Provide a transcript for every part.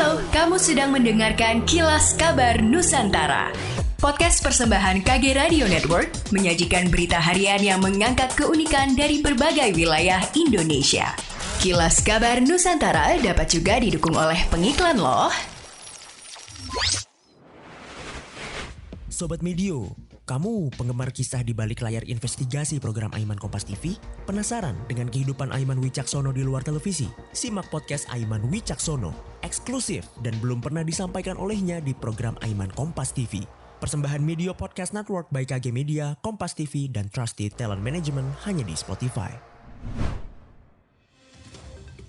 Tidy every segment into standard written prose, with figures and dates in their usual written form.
Halo, kamu sedang mendengarkan Kilas Kabar Nusantara. Podcast persembahan KG Radio Network menyajikan berita harian yang mengangkat keunikan dari berbagai wilayah Indonesia. Kilas Kabar Nusantara dapat juga didukung oleh pengiklan loh. Sobat Medio, kamu penggemar kisah di balik layar investigasi program Aiman Kompas TV? Penasaran dengan kehidupan Aiman Wicaksono di luar televisi? Simak podcast Aiman Wicaksono, eksklusif dan belum pernah disampaikan olehnya di program Aiman Kompas TV. Persembahan Media Podcast Network by KG Media, Kompas TV, dan Trusted Talent Management hanya di Spotify.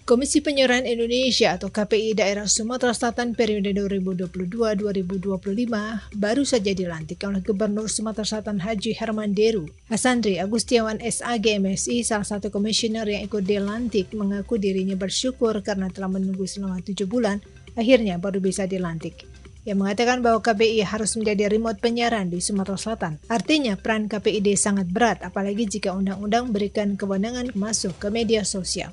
Komisi Penyiaran Indonesia atau KPI Daerah Sumatera Selatan periode 2022-2025 baru saja dilantik oleh Gubernur Sumatera Selatan Haji Herman Deru. Hasandri Agustiawan SAG MSI, salah satu komisioner yang ikut dilantik, mengaku dirinya bersyukur karena telah menunggu selama 7 bulan, akhirnya baru bisa dilantik. Ia mengatakan bahwa KPI harus menjadi remote penyiaran di Sumatera Selatan. Artinya peran KPID sangat berat, apalagi jika undang-undang berikan kewenangan masuk ke media sosial.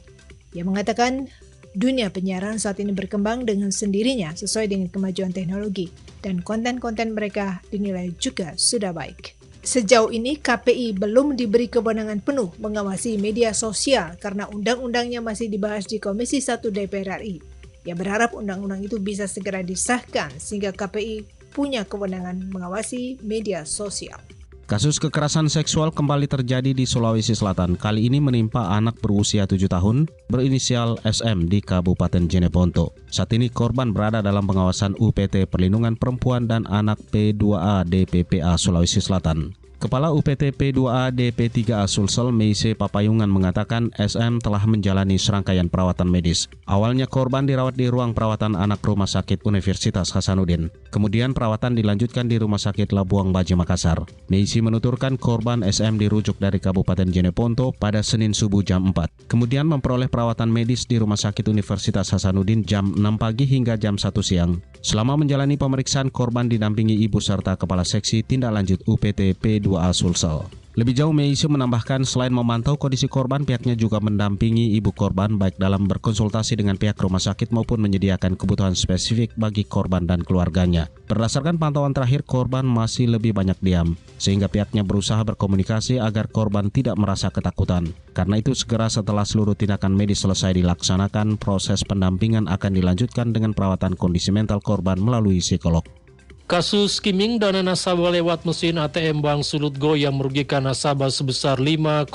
Ia mengatakan dunia penyiaran saat ini berkembang dengan sendirinya sesuai dengan kemajuan teknologi dan konten-konten mereka dinilai juga sudah baik. Sejauh ini KPI belum diberi kewenangan penuh mengawasi media sosial karena undang-undangnya masih dibahas di Komisi 1 DPR RI. Ia berharap undang-undang itu bisa segera disahkan sehingga KPI punya kewenangan mengawasi media sosial. Kasus kekerasan seksual kembali terjadi di Sulawesi Selatan. Kali ini menimpa anak berusia 7 tahun berinisial SM di Kabupaten Jeneponto. Saat ini korban berada dalam pengawasan UPT Perlindungan Perempuan dan Anak P2A DPPA Sulawesi Selatan. Kepala UPT P2A DP3A Sulsel Meise Papayungan mengatakan SM telah menjalani serangkaian perawatan medis. Awalnya korban dirawat di ruang perawatan anak Rumah Sakit Universitas Hasanuddin. Kemudian perawatan dilanjutkan di Rumah Sakit Labuang Bajo Makassar. Meise menuturkan korban SM dirujuk dari Kabupaten Jeneponto pada Senin subuh jam 4. Kemudian memperoleh perawatan medis di Rumah Sakit Universitas Hasanuddin jam 6 pagi hingga jam 1 siang. Selama menjalani pemeriksaan, korban didampingi ibu serta Kepala Seksi Tindak Lanjut UPT P2A Sulsel. Lebih jauh, Meise menambahkan selain memantau kondisi korban, pihaknya juga mendampingi ibu korban baik dalam berkonsultasi dengan pihak rumah sakit maupun menyediakan kebutuhan spesifik bagi korban dan keluarganya. Berdasarkan pantauan terakhir, korban masih lebih banyak diam, sehingga pihaknya berusaha berkomunikasi agar korban tidak merasa ketakutan. Karena itu, segera setelah seluruh tindakan medis selesai dilaksanakan, proses pendampingan akan dilanjutkan dengan perawatan kondisi mental korban melalui psikolog. Kasus skimming dana nasabah lewat mesin ATM Bank Sulut Go yang merugikan nasabah sebesar 5,4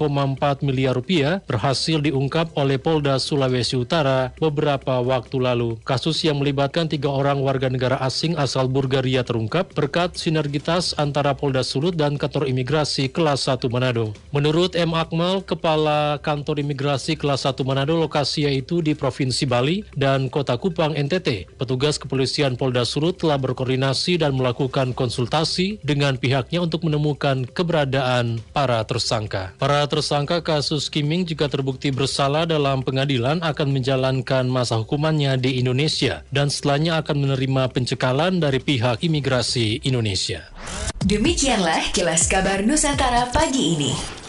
miliar rupiah berhasil diungkap oleh Polda Sulawesi Utara beberapa waktu lalu. Kasus yang melibatkan 3 orang warga negara asing asal Bulgaria terungkap berkat sinergitas antara Polda Sulut dan Kantor Imigrasi Kelas 1 Manado. Menurut M. Akmal, Kepala Kantor Imigrasi Kelas 1 Manado, lokasi yaitu di Provinsi Bali dan Kota Kupang, NTT. Petugas kepolisian Polda Sulut telah berkoordinasi dan melakukan konsultasi dengan pihaknya untuk menemukan keberadaan para tersangka. Para tersangka kasus skimming jika terbukti bersalah dalam pengadilan akan menjalankan masa hukumannya di Indonesia dan setelahnya akan menerima pencekalan dari pihak imigrasi Indonesia. Demikianlah Kilas Kabar Nusantara pagi ini.